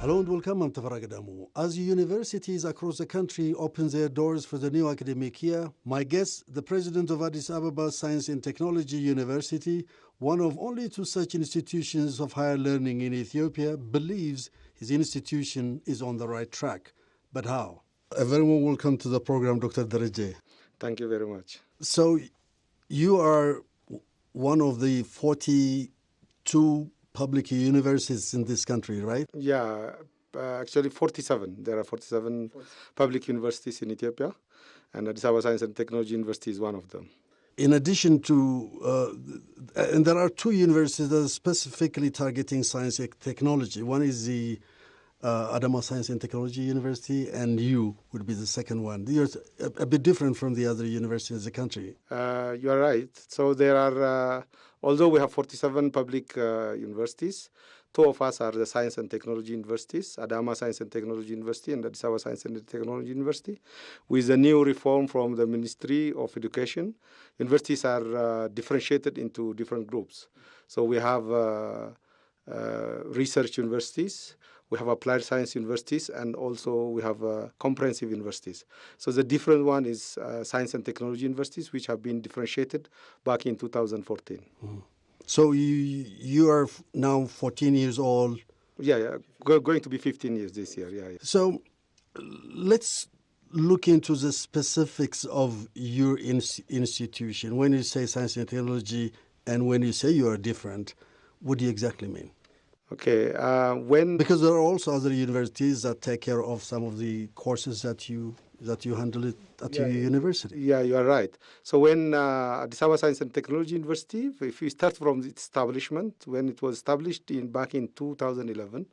Hello and welcome, I'm Tafarag Adamu. As universities across the country open their doors for the new academic year, my guest, the president of Addis Ababa Science and Technology University, one of only two such institutions of higher learning in Ethiopia, believes his institution is on the right track. But how? A very warm welcome to the program, Dr. Dereje. Thank you very much. So you are one of the 42 public universities in this country, right? Yeah, actually 47. There are 47 public universities in Ethiopia, and Addis Ababa Science and Technology University is one of them. In addition to, and there are two universities that are specifically targeting science and technology. One is the Adama Science and Technology University, and you would be the second one. You're a bit different from the other universities in the country. You are right. So there are, although we have 47 public universities, two of us are the Science and Technology Universities, Adama Science and Technology University and Addis Ababa Science and Technology University. With a new reform from the Ministry of Education, universities are differentiated into different groups. So we have research universities, we have applied science universities, and also we have comprehensive universities. So the different one is science and technology universities, which have been differentiated back in 2014. Mm. So you are now 14 years old. Yeah. Going to be 15 years this year, yeah. So let's look into the specifics of your institution. When you say science and technology and when you say you are different, what do you exactly mean? Okay, because there are also other universities that take care of some of the courses that you handle at your university. Yeah, you are right. So when Addis Ababa Science and Technology University, if we start from its establishment, when it was established back in 2011,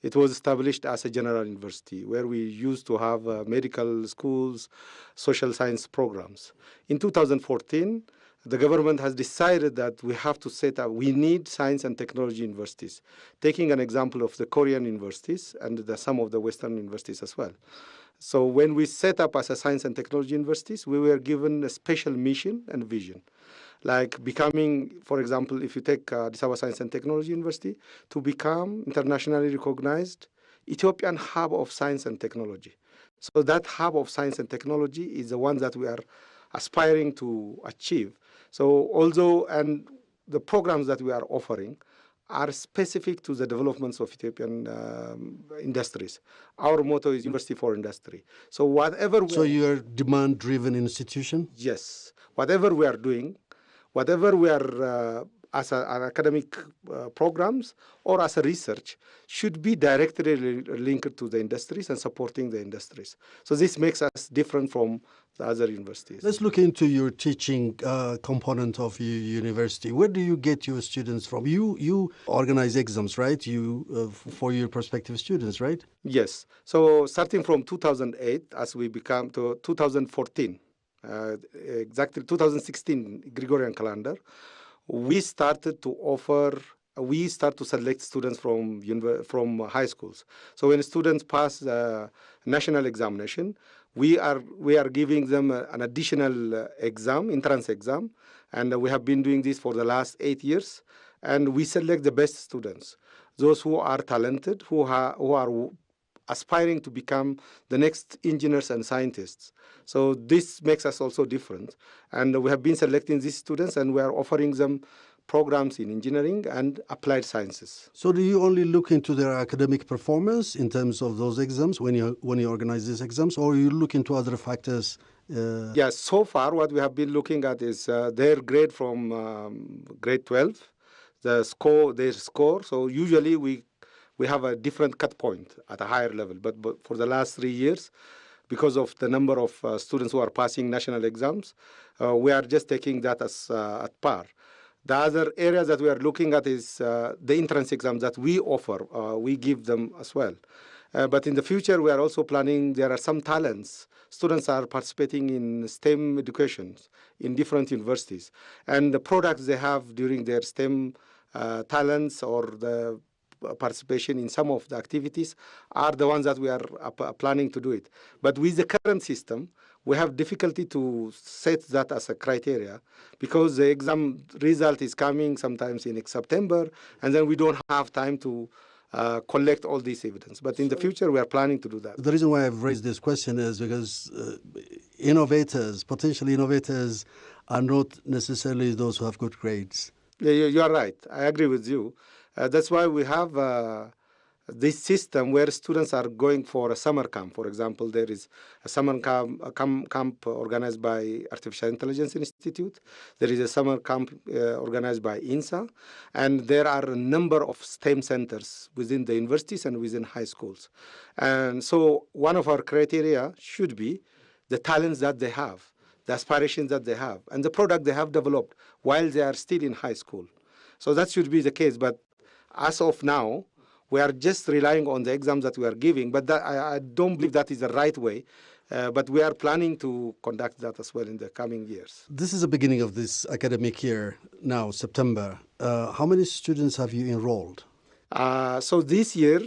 it was established as a general university where we used to have medical schools, social science programs. In 2014, the government has decided that we have to set up, we need science and technology universities, taking an example of the Korean universities and some of the Western universities as well. So when we set up as a science and technology universities, we were given a special mission and vision, like becoming, for example, if you take Addis Ababa Science and Technology University, to become internationally recognized Ethiopian hub of science and technology. So that hub of science and technology is the one that we are aspiring to achieve. So and the programs that we are offering are specific to the developments of Ethiopian industries. Our motto is University for Industry. So whatever... So you're a demand-driven institution? Yes. Whatever we are doing, whatever we are as an academic programs or as a research should be directly linked to the industries and supporting the industries. So this makes us different from the other universities. Let's look into your teaching component of your university. Where do you get your students from? You organize exams, right? For your prospective students, right? Yes. So starting from 2008, as we become to 2014, exactly 2016 Gregorian calendar, we started to select students from high schools. So when students pass the national examination, we are giving them an additional exam, entrance exam, and we have been doing this for the last 8 years. And we select the best students, those who are talented, who are aspiring to become the next engineers and scientists. So this makes us also different. And we have been selecting these students, and we are offering them programs in engineering and applied sciences. So do you only look into their academic performance in terms of those exams when you organize these exams, or you look into other factors? Yes, so far what we have been looking at is their grade from grade 12, their score. So usually we have a different cut point at a higher level. But for the last 3 years, because of the number of students who are passing national exams, we are just taking that as at par. The other areas that we are looking at is the entrance exams that we offer. We give them as well. But in the future, we are also planning, there are some talents. Students are participating in STEM education in different universities. And the products they have during their STEM talents or the participation in some of the activities are the ones that we are planning to do it. But with the current system, we have difficulty to set that as a criteria because the exam result is coming sometimes in September, and then we don't have time to collect all this evidence. But in the future, we are planning to do that. The reason why I've raised this question is because potential innovators, are not necessarily those who have good grades. Yeah, you are right. I agree with you. That's why we have this system where students are going for a summer camp. For example, there is a summer camp organized by Artificial Intelligence Institute. There is a summer camp organized by INSA. And there are a number of STEM centers within the universities and within high schools. And so one of our criteria should be the talents that they have, the aspirations that they have, and the product they have developed while they are still in high school. So that should be the case. But as of now, we are just relying on the exams that we are giving, but I don't believe that is the right way. But we are planning to conduct that as well in the coming years. This is the beginning of this academic year now, September. How many students have you enrolled? So this year,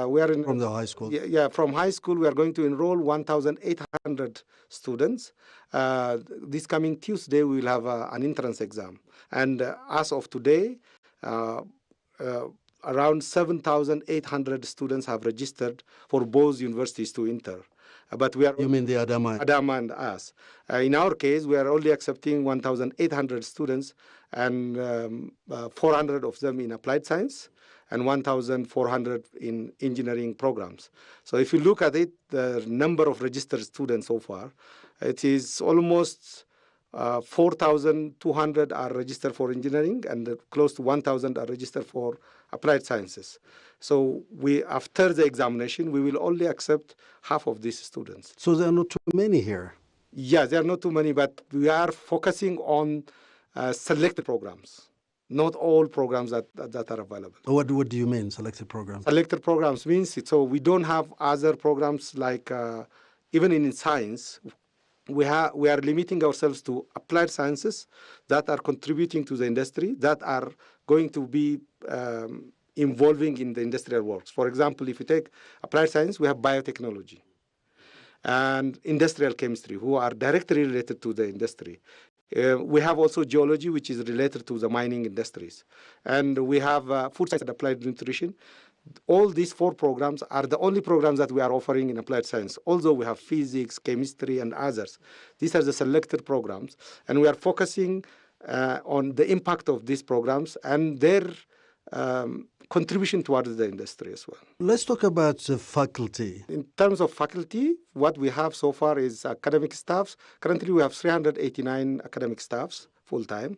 we are in... From the high school? Yeah, from high school, we are going to enroll 1,800 students. This coming Tuesday, we will have an entrance exam. And as of today, around 7,800 students have registered for both universities to enter. But we are... You mean the Adama? Adama and us. In our case, we are only accepting 1,800 students, and 400 of them in applied science and 1,400 in engineering programs. So if you look at it, the number of registered students so far, it is almost 4,200 are registered for engineering, and close to 1,000 are registered for applied sciences. So after the examination, we will only accept half of these students. So there are not too many here? Yeah, there are not too many, but we are focusing on selected programs, not all programs that are available. What do you mean, selected programs? Selected programs means, so we don't have other programs like, even in science, we are limiting ourselves to applied sciences that are contributing to the industry, that are going to be involving in the industrial works. For example, if you take applied science, we have biotechnology and industrial chemistry, who are directly related to the industry. We have also geology, which is related to the mining industries. And we have food science and applied nutrition. All these 4 programs are the only programs that we are offering in applied science. Although we have physics, chemistry, and others. These are the selected programs. And we are focusing on the impact of these programs and their contribution towards the industry as well. Let's talk about faculty. In terms of faculty, what we have so far is academic staffs. Currently, we have 389 academic staffs full-time.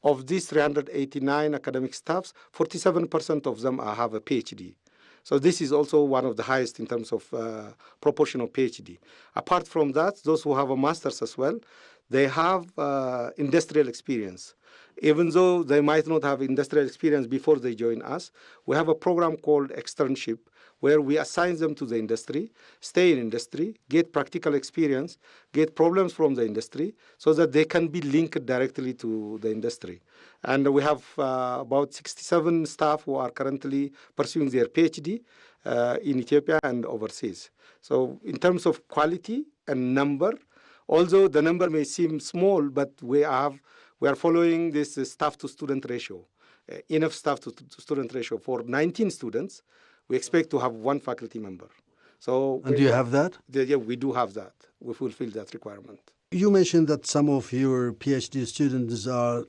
Of these 389 academic staffs, 47% of them have a PhD. So this is also one of the highest in terms of proportion of PhD. Apart from that, those who have a master's as well, they have industrial experience. Even though they might not have industrial experience before they join us, we have a program called externship, where we assign them to the industry, stay in industry, get practical experience, get problems from the industry, so that they can be linked directly to the industry. And we have about 67 staff who are currently pursuing their PhD in Ethiopia and overseas. So in terms of quality and number, although the number may seem small, but we are following this staff-to-student ratio, enough staff-to-student ratio. For 19 students, we expect to have 1 faculty member. So, and do you have that? Yeah, we do have that. We fulfill that requirement. You mentioned that some of your PhD students are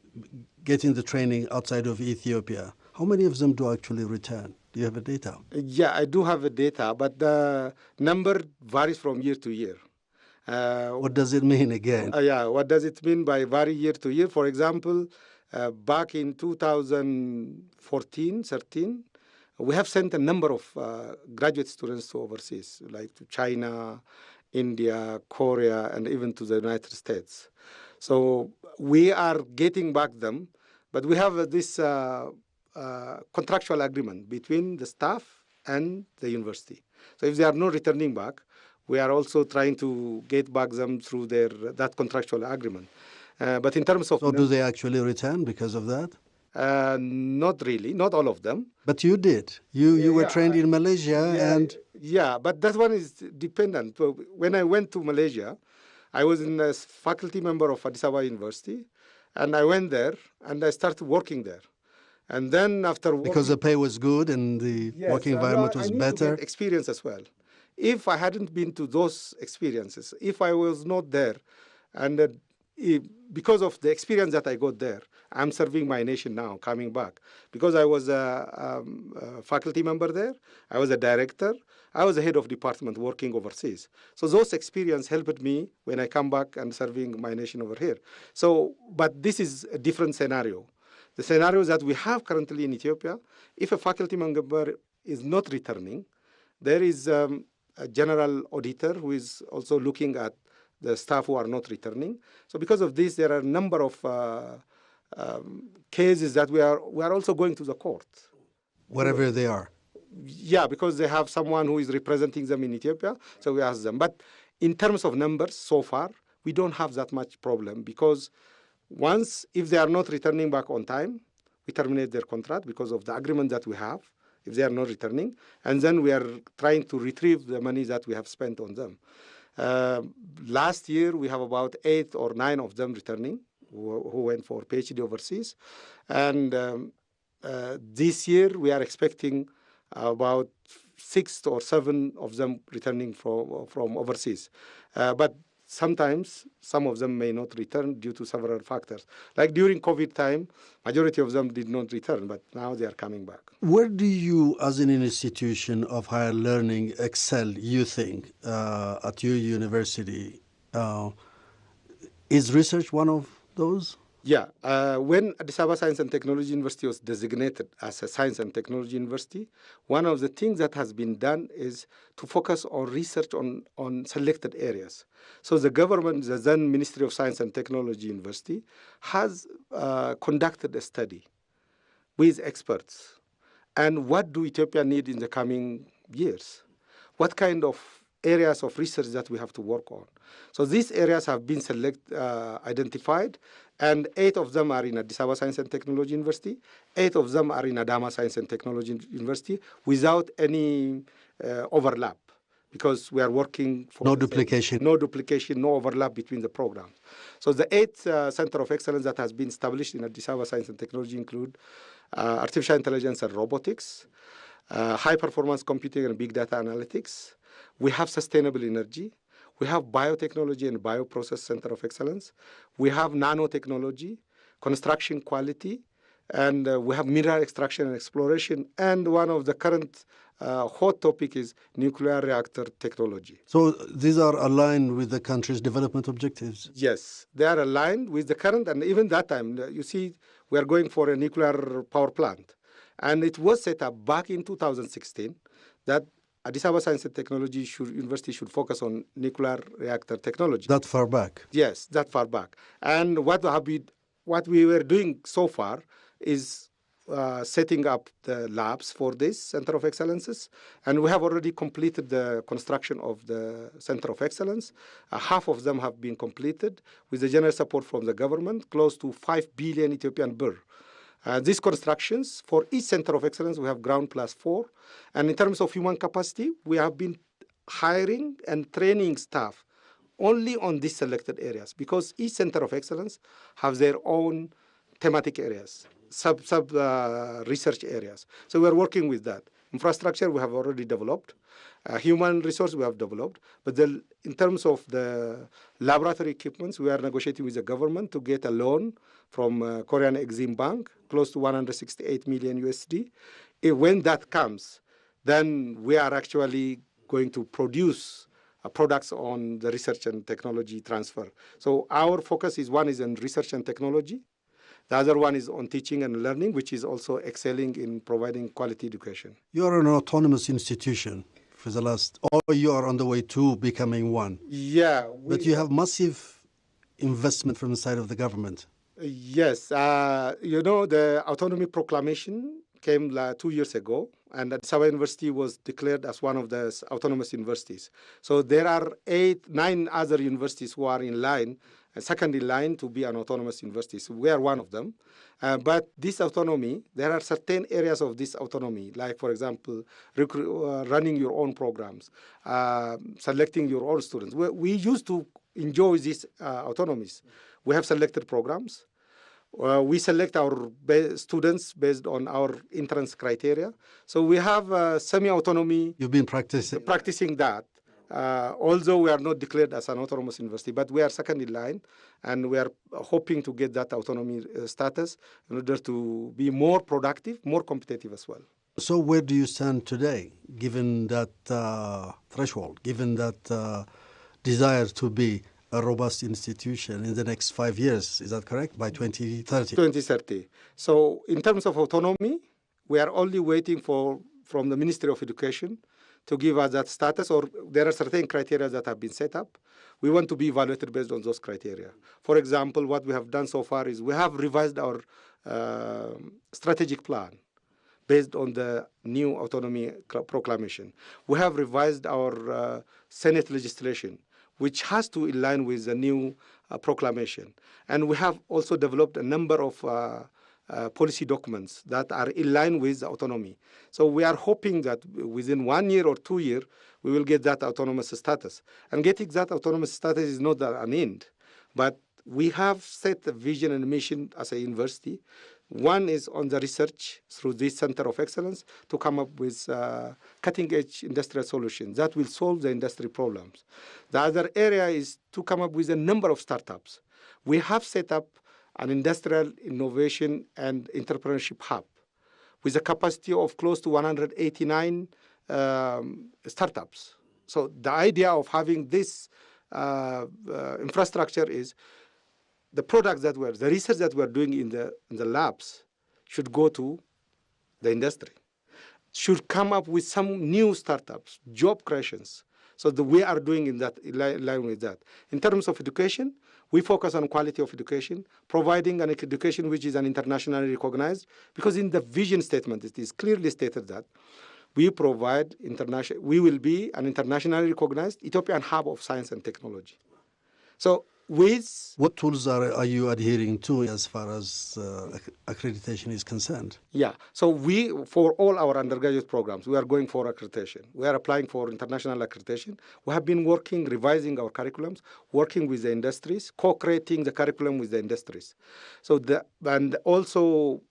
getting the training outside of Ethiopia. How many of them do actually return? Do you have a data? Yeah, I do have a data, but the number varies from year to year. What does it mean again? What does it mean by vary year to year? For example, back in 2014-13, we have sent a number of graduate students to overseas, like to China, India, Korea, and even to the United States. So we are getting back them, but we have this contractual agreement between the staff and the university. So if they are not returning back, we are also trying to get back them through that contractual agreement. But in terms of... So do they actually return because of that? Not really, not all of them. But you did. You were trained in Malaysia and... Yeah, but that one is dependent. When I went to Malaysia, I was a faculty member of Addis Ababa University, and I went there and I started working there. And then after working, because the pay was good and the working environment was I need better. to get experience as well. If I hadn't been to those experiences, if I was not there, and because of the experience that I got there, I'm serving my nation now, coming back. Because I was a faculty member there, I was a director, I was a head of department working overseas. So those experiences helped me when I come back and serving my nation over here. So, but this is a different scenario. The scenarios that we have currently in Ethiopia, if a faculty member is not returning, there is a general auditor who is also looking at the staff who are not returning. So because of this, there are a number of cases that we are also going to the court. Wherever they are. Yeah, because they have someone who is representing them in Ethiopia, so we ask them. But in terms of numbers, so far, we don't have that much problem because once, if they are not returning back on time, we terminate their contract because of the agreement that we have, if they are not returning, and then we are trying to retrieve the money that we have spent on them. Last year, we have about 8 or 9 of them returning who went for PhD overseas. And this year, we are expecting about 6 or 7 of them returning from overseas. But sometimes some of them may not return due to several factors. Like during COVID time, majority of them did not return, but now they are coming back. Where do you, as an institution of higher learning, excel, you think, at your university? Is research one of those? Yeah. When Addis Ababa Science and Technology University was designated as a science and technology university, one of the things that has been done is to focus on research on selected areas. So the government, the then Ministry of Science and Technology University, has conducted a study with experts. And what do Ethiopia need in the coming years? What kind of areas of research that we have to work on? So these areas have been identified, and 8 of them are in Addis Ababa Science and Technology University, 8 of them are in Adama Science and Technology University without any overlap, because we are working for no duplication, no overlap between the programs. So the 8 Center of Excellence that has been established in Addis Ababa Science and Technology include artificial intelligence and robotics, high-performance computing and big data analytics. We have sustainable energy. We have biotechnology and bioprocess center of excellence. We have nanotechnology, construction quality, and we have mineral extraction and exploration. And one of the current hot topic is nuclear reactor technology. So these are aligned with the country's development objectives? Yes, they are aligned with the current, and even that time, you see, we are going for a nuclear power plant. And it was set up back in 2016 that Addis Ababa Science and Technology University should focus on nuclear reactor technology. That far back? Yes, that far back. And what we were doing so far is setting up the labs for this Center of Excellences. And we have already completed the construction of the Center of Excellence. Half of them have been completed with the general support from the government, close to 5 billion Ethiopian birr. These constructions, for each Center of Excellence, we have ground plus 4. And in terms of human capacity, we have been hiring and training staff only on these selected areas, because each Center of Excellence has their own thematic areas, sub research areas. So we're working with that. Infrastructure, we have already developed. Human resource, we have developed. But in terms of the laboratory equipments, we are negotiating with the government to get a loan from Korean Exim Bank, close to 168 million USD. When that comes, then we are actually going to produce products on the research and technology transfer. So our focus is, one is on research and technology. The other one is on teaching and learning, which is also excelling in providing quality education. You are an autonomous institution for the last, or you are on the way to becoming one. Yeah. But you have massive investment from the side of the government. Yes. The Autonomy Proclamation came 2 years ago, and Addis Ababa University was declared as one of the autonomous universities. So there are 9 other universities who are in line, second in line to be an autonomous university. So we are one of them. But this autonomy, there are certain areas of this autonomy, like, for example, running your own programs, selecting your own students. We used to enjoy these autonomies. We have selected programs. We select our students based on our entrance criteria. So we have semi-autonomy. You've been practicing that. Although we are not declared as an autonomous university, but we are second in line, and we are hoping to get that autonomy status in order to be more productive, more competitive as well. So where do you stand today, given that threshold, given that desire to be a robust institution in the next 5 years? Is that correct? By 2030? 2030. So in terms of autonomy, we are only waiting from the Ministry of Education to give us that status, or there are certain criteria that have been set up. We want to be evaluated based on those criteria. For example, what we have done so far is we have revised our strategic plan based on the new autonomy proclamation. We have revised our Senate legislation, which has to align with the new proclamation. And we have also developed a number of policy documents that are in line with autonomy. So we are hoping that within 1 year or 2 years, we will get that autonomous status. And getting that autonomous status is not an end, but we have set a vision and mission as a university. One is on the research through this Center of Excellence to come up with cutting-edge industrial solutions that will solve the industry problems. The other area is to come up with a number of startups. We have set up an industrial innovation and entrepreneurship hub with a capacity of close to 189 startups. So the idea of having this infrastructure is the products the research that we're doing in the labs should go to the industry, should come up with some new startups, job creations. So we are doing in line with that. In terms of education, we focus on quality of education, providing an education which is internationally recognized, because in the vision statement, it is clearly stated that we will be an internationally recognized Ethiopian hub of science and technology. So what tools are you adhering to as far as accreditation is concerned? Yeah, so for all our undergraduate programs, we are going for accreditation. We are applying for international accreditation. We have been revising our curriculums, working with the industries, co-creating the curriculum with the industries. And also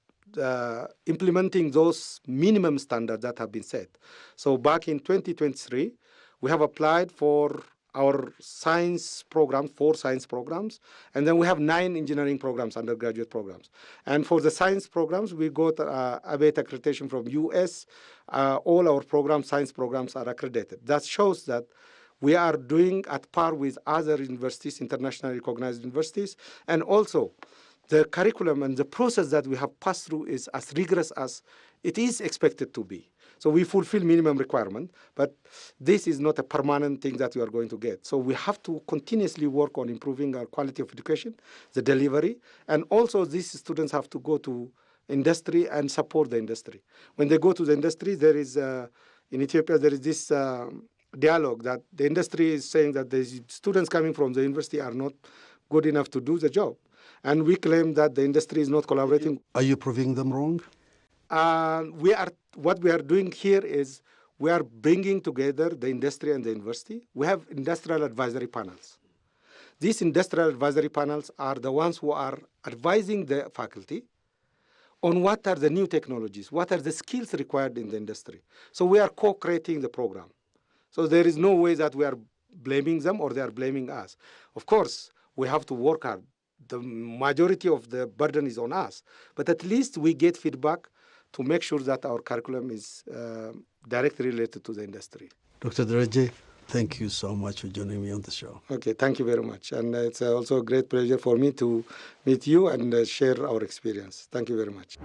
implementing those minimum standards that have been set. So back in 2023, we have applied for our science program, 4 science programs, and then we have 9 engineering programs, undergraduate programs. And for the science programs, we got ABET accreditation from US. All our science programs are accredited. That shows that we are doing at par with other universities, internationally recognized universities, and also the curriculum and the process that we have passed through is as rigorous as it is expected to be. So we fulfill minimum requirement, but this is not a permanent thing that we are going to get. So we have to continuously work on improving our quality of education, the delivery, and also these students have to go to industry and support the industry. When they go to the industry, there is, in Ethiopia, there is this dialogue that the industry is saying that the students coming from the university are not good enough to do the job. And we claim that the industry is not collaborating. Are you proving them wrong? What we are doing here is we are bringing together the industry and the university. We have industrial advisory panels. These industrial advisory panels are the ones who are advising the faculty on what are the new technologies, what are the skills required in the industry. So we are co-creating the program. So there is no way that we are blaming them or they are blaming us. Of course, we have to work hard. The majority of the burden is on us, but at least we get feedback to make sure that our curriculum is directly related to the industry. Dr. Dereje, thank you so much for joining me on the show. Okay, thank you very much. And it's also a great pleasure for me to meet you and share our experience. Thank you very much.